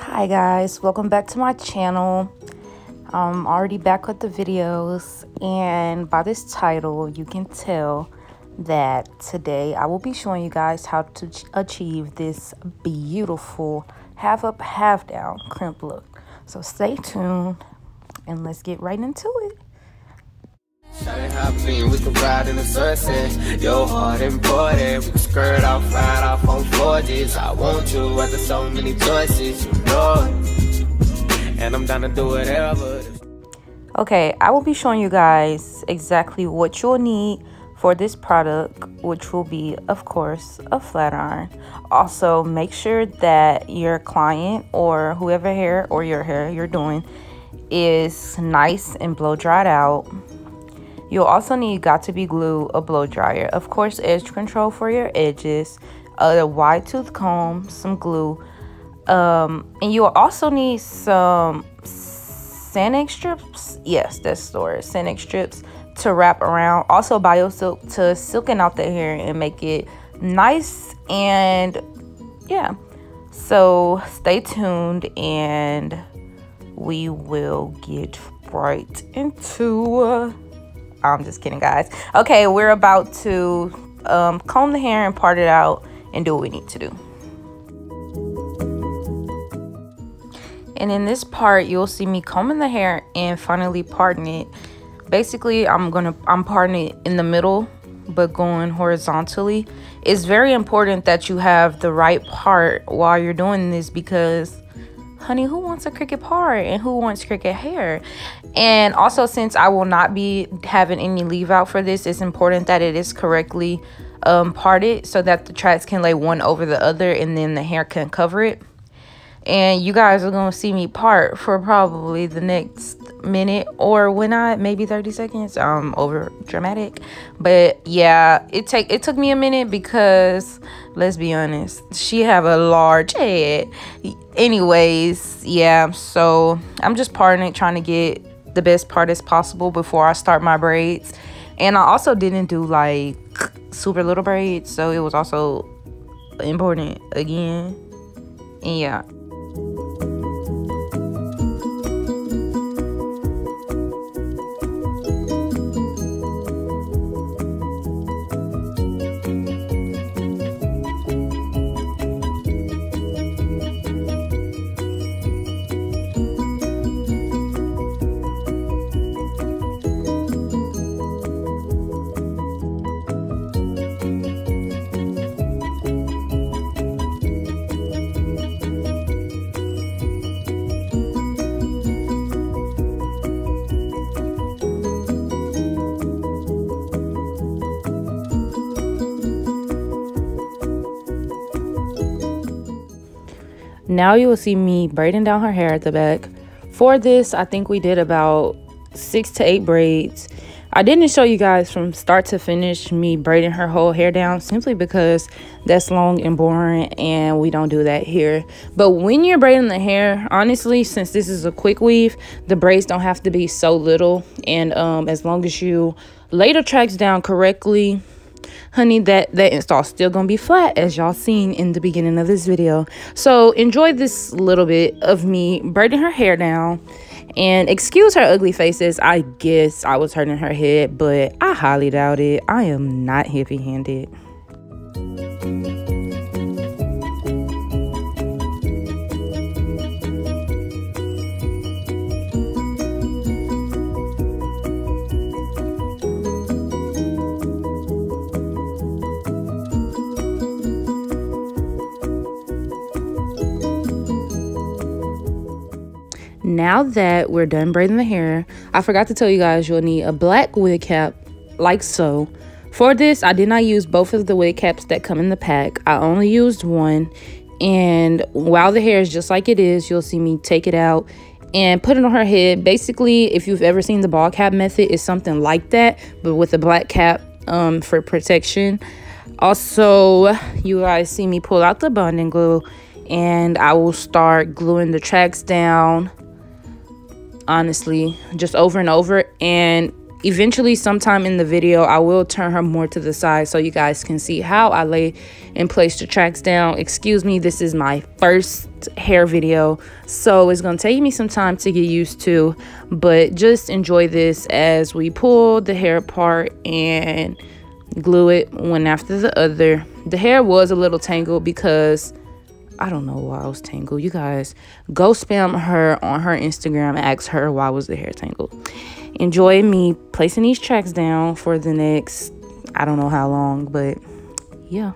Hi guys, welcome back to my channel. I'm already back with the videos, and by this title you can tell that today I will be showing you guys how to achieve this beautiful half up half down crimp look. So stay tuned and let's get right into it. We could ride in the sunset. Your heart important. We could skirt off, ride off on 4Gs. I want you after so many choices, you know it. And I'm down to do whatever. Okay, I will be showing you guys exactly what you'll need for this product, which will be, of course, a flat iron. Also, make sure that your client or whoever hair or your hair you're doing is nice and blow dried out. You'll also need got-to-be glue, a blow dryer, of course, edge control for your edges, a wide tooth comb, some glue, and you'll also need some Sanic strips. Yes, that's storage. Sanic strips to wrap around. Also, BioSilk to silken out the hair and make it nice. And yeah, so stay tuned and we will get right into I'm just kidding, guys. Okay, we're about to comb the hair and part it out and do what we need to do. And in this part, you'll see me combing the hair and finally parting it. Basically, I'm parting it in the middle, but going horizontally. It's very important that you have the right part while you're doing this because, honey, who wants a cricket part and who wants cricket hair? And also, since I will not be having any leave out for this, it's important that it is correctly parted so that the tracks can lay one over the other and then the hair can cover it. And you guys are going to see me part for probably the next minute, or when not, maybe 30 seconds. Over dramatic. But yeah, it took me a minute because, let's be honest, she have a large head. Anyways, yeah, so I'm just parting it, trying to get the best part as possible before I start my braids. And I also didn't do like super little braids, so it was also important again. And yeah. Now you will see me braiding down her hair at the back. For this, I think we did about 6 to 8 braids. I didn't show you guys from start to finish me braiding her whole hair down simply because that's long and boring and we don't do that here. But when you're braiding the hair, honestly, since this is a quick weave, the braids don't have to be so little. And as long as you lay the tracks down correctly, honey, that install still gonna be flat, as y'all seen in the beginning of this video. So enjoy this little bit of me braiding her hair down, and excuse her ugly faces. I guess I was hurting her head, but I highly doubt it. I am not heavy-handed. Now that we're done braiding the hair, I forgot to tell you guys you'll need a black wig cap like so. For this, I did not use both of the wig caps that come in the pack. I only used one, and while the hair is just like it is, you'll see me take it out and put it on her head. Basically, if you've ever seen the ball cap method, it's something like that, but with a black cap for protection. Also, you guys see me pull out the bonding glue, and I will start gluing the tracks down, honestly, just over and over. And eventually sometime in the video I will turn her more to the side so you guys can see how I lay and place the tracks down. Excuse me, this is my first hair video, so it's gonna take me some time to get used to, but just enjoy this as we pull the hair apart and glue it one after the other. The hair was a little tangled because I don't know why I was tangled. You guys go spam her on her Instagram and ask her why was the hair tangled. Enjoy me placing these tracks down for the next, I don't know how long, but yeah.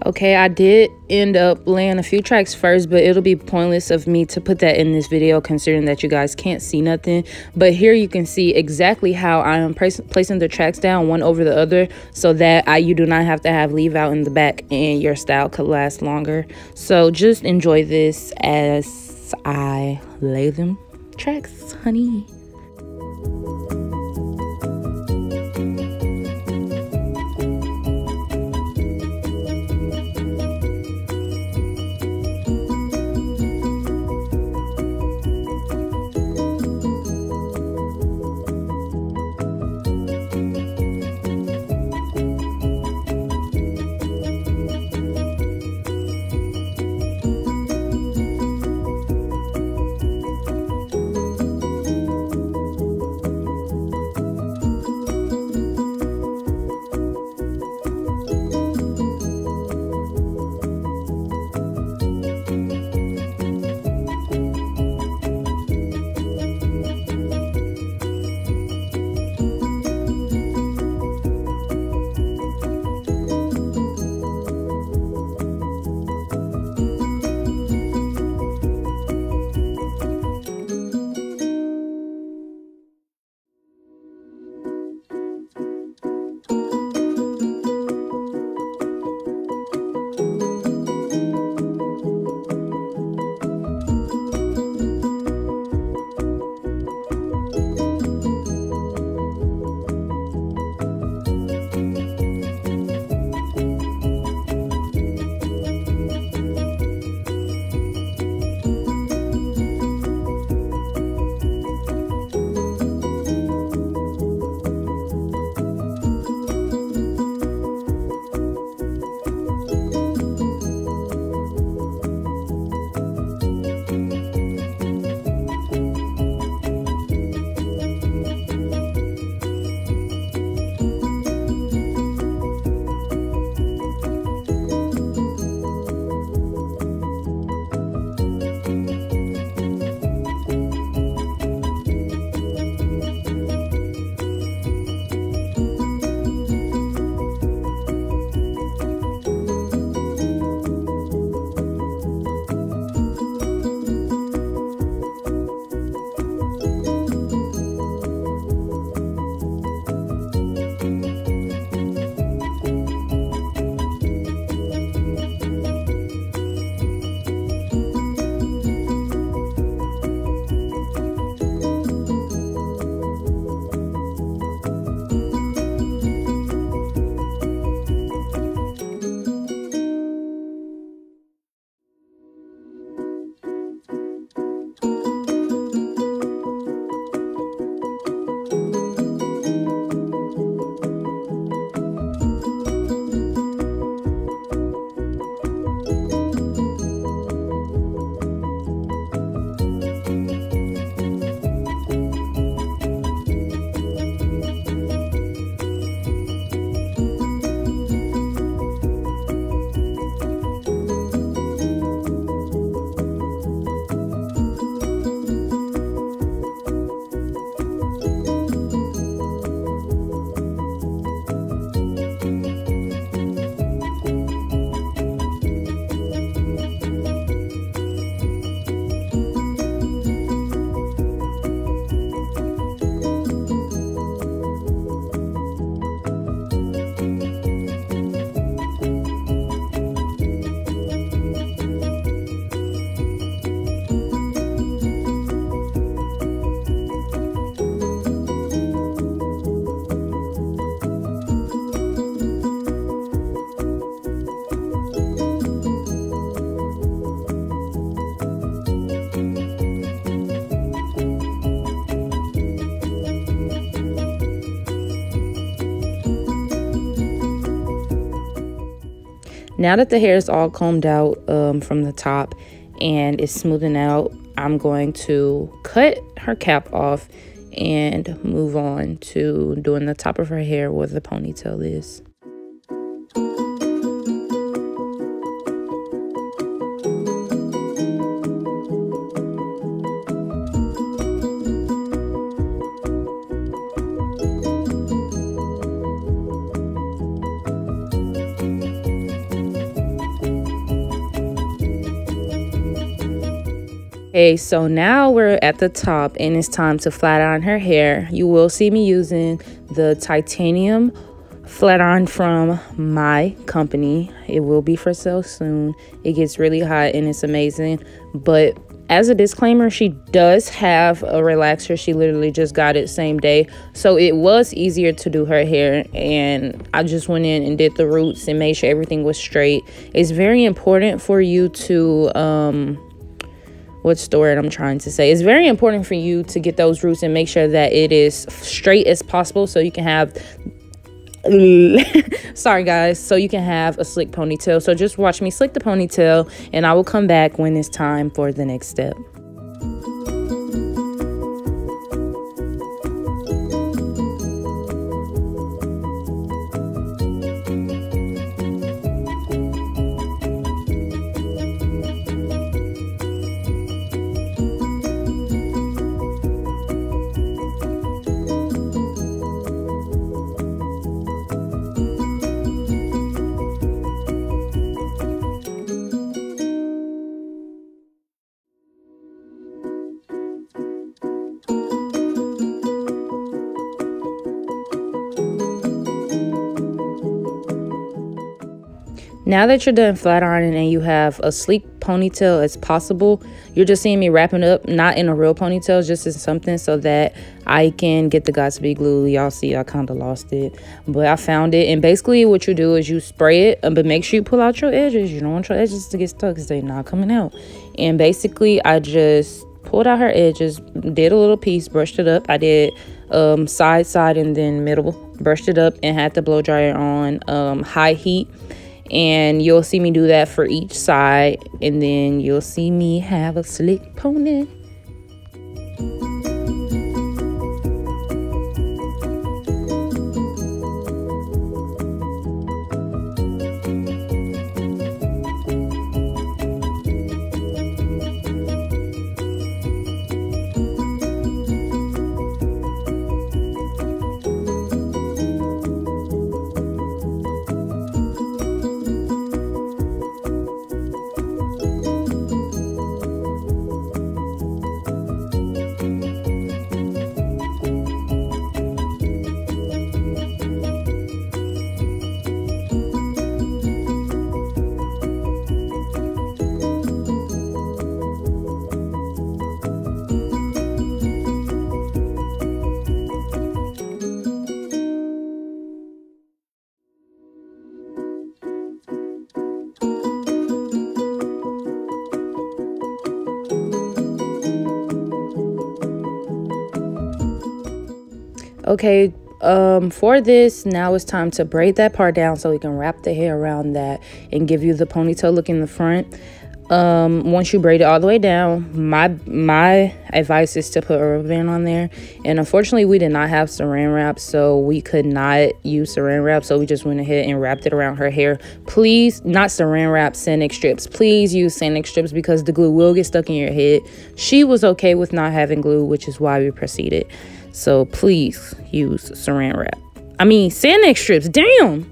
Okay, I did end up laying a few tracks first, but it'll be pointless of me to put that in this video considering that you guys can't see nothing. But here you can see exactly how I am placing the tracks down one over the other so that you do not have to have leave out in the back and your style could last longer. So just enjoy this as I lay them tracks, honey. Now that the hair is all combed out from the top and it's smoothing out, I'm going to cut her cap off and move on to doing the top of her hair where the ponytail is. Okay, so now we're at the top and it's time to flat iron her hair. You will see me using the titanium flat iron from my company. It will be for sale soon. It gets really hot and it's amazing. But as a disclaimer, she does have a relaxer. She literally just got it same day. So it was easier to do her hair. And I just went in and did the roots and made sure everything was straight. It's very important for you to... what's the word I'm trying to say? It's very important for you to get those roots and make sure that it is straight as possible so you can have sorry guys, so you can have a slick ponytail. So just watch me slick the ponytail and I will come back when it's time for the next step. Now that you're done flat ironing and you have a sleek ponytail as possible, you're just seeing me wrapping up, not in a real ponytail, just in something so that I can get the Godspeed glue. Y'all see I kind of lost it, but I found it. And basically what you do is you spray it, but make sure you pull out your edges. You don't want your edges to get stuck because they're not coming out. And basically I just pulled out her edges, did a little piece, brushed it up. I did side, and then middle, brushed it up and had the blow dryer on high heat. And you'll see me do that for each side, and then you'll see me have a slick pony. Okay, for this, now it's time to braid that part down so we can wrap the hair around that and give you the ponytail look in the front. Once you braid it all the way down, my advice is to put a rubber band on there. And unfortunately, we did not have saran wrap, so we could not use saran wrap. So we just went ahead and wrapped it around her hair. Please, not saran wrap, Sanex strips. Please use Sanex strips because the glue will get stuck in your head. She was okay with not having glue, which is why we proceeded. So please use saran wrap. I mean, Sanex strips, damn!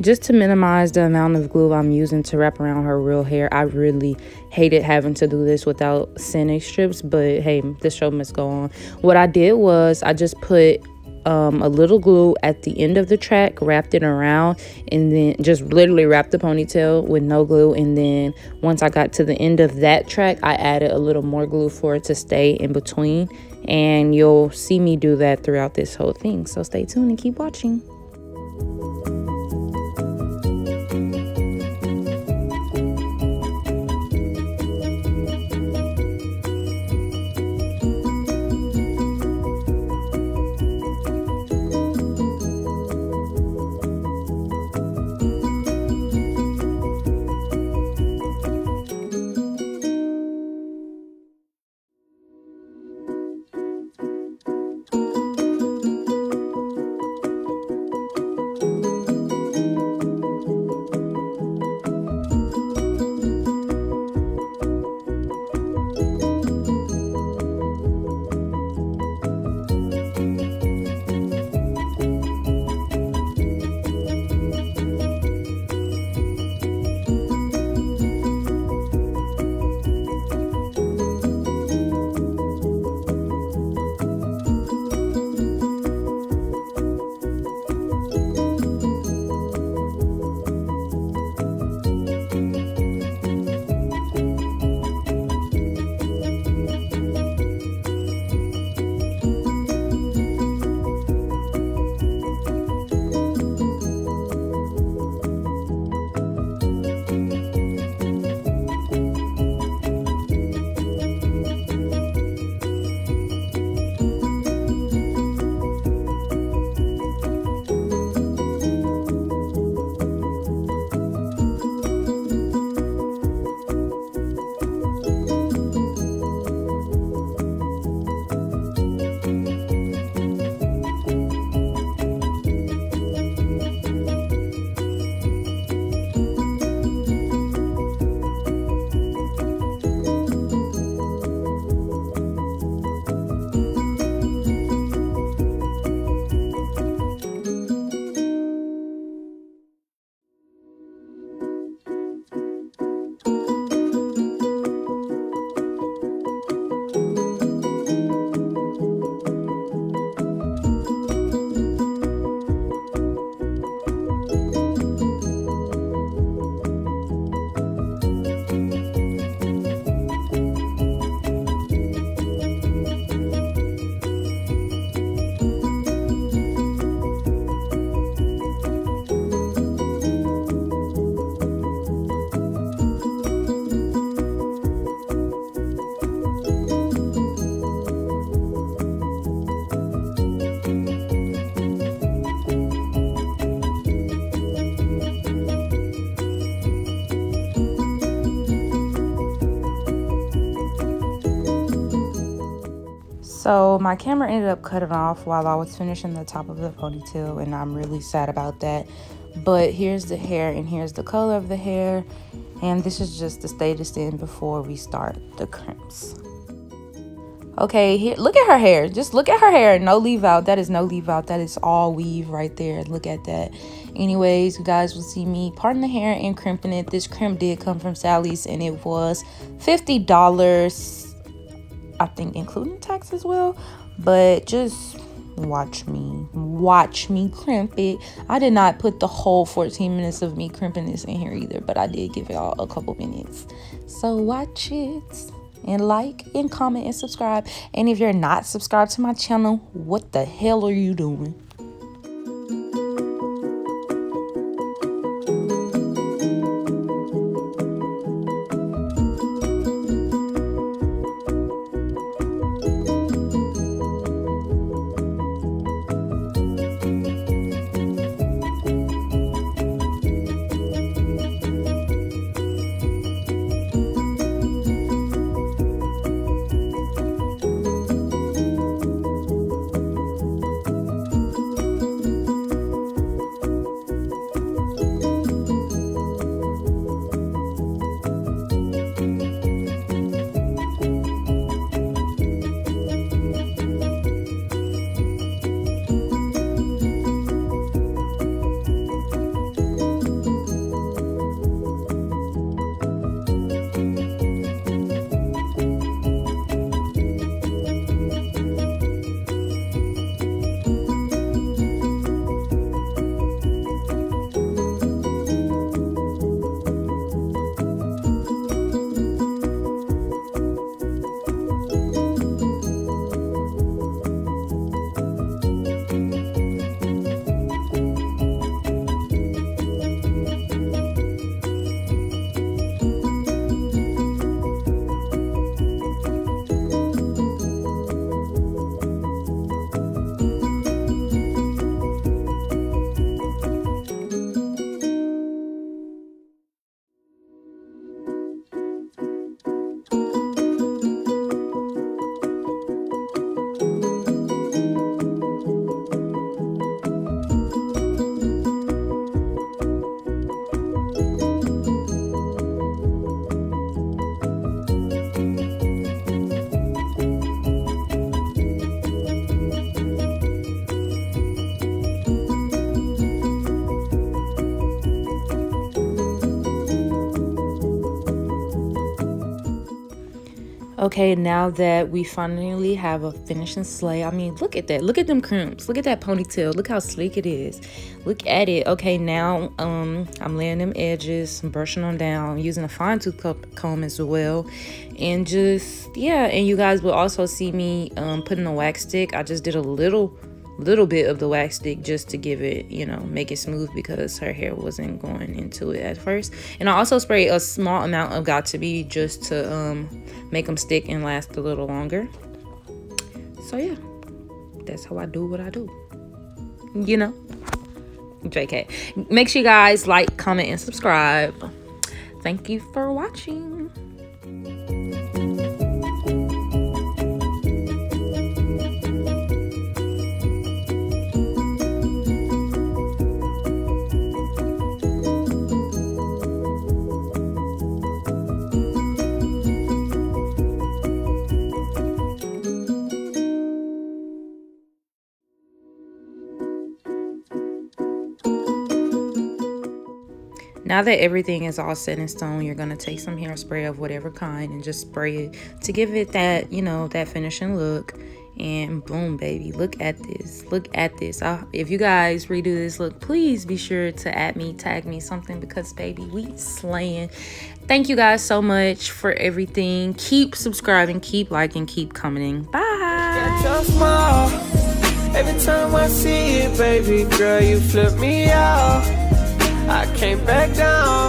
Just to minimize the amount of glue I'm using to wrap around her real hair. I really hated having to do this without Sanex strips, but hey, the show must go on. What I did was I just put a little glue at the end of the track, wrapped it around, and then just literally wrapped the ponytail with no glue. And then once I got to the end of that track, I added a little more glue for it to stay in between. And you'll see me do that throughout this whole thing. So stay tuned and keep watching. So my camera ended up cutting off while I was finishing the top of the ponytail, and I'm really sad about that. But here's the hair, and here's the color of the hair, and this is just the status in before we start the crimps. Okay, here, look at her hair. Just look at her hair. No leave out. That is no leave out. That is all weave right there. Look at that. Anyways, you guys will see me parting the hair and crimping it. This crimp did come from Sally's, and it was $50, I think, including tax as well. But just watch me crimp it. I did not put the whole 14 minutes of me crimping this in here either, but I did give y'all a couple minutes. So watch it. And like and comment and subscribe. And if you're not subscribed to my channel, what the hell are you doing? Okay, now that we finally have a finishing slay, I mean, look at that. Look at them crimps. Look at that ponytail. Look how sleek it is. Look at it. Okay, now I'm laying them edges, I'm brushing them down, using a fine tooth comb as well. And just, yeah, and you guys will also see me putting a wax stick. I just did a little bit of the wax stick just to give it, you know, make it smooth, because her hair wasn't going into it at first. And I also sprayed a small amount of Got2b just to make them stick and last a little longer. So yeah, that's how I do what I do, you know. JK. Make sure you guys like, comment, and subscribe. Thank you for watching. Now that everything is all set in stone, you're going to take some hairspray of whatever kind and just spray it to give it that, you know, that finishing look. And boom, baby, look at this. Look at this. If you guys redo this look, please be sure to add me, tag me, something, because baby, we slaying. Thank you guys so much for everything. Keep subscribing, keep liking, keep commenting. Bye. Every time I see it, baby girl, you flip me out. I can't back down.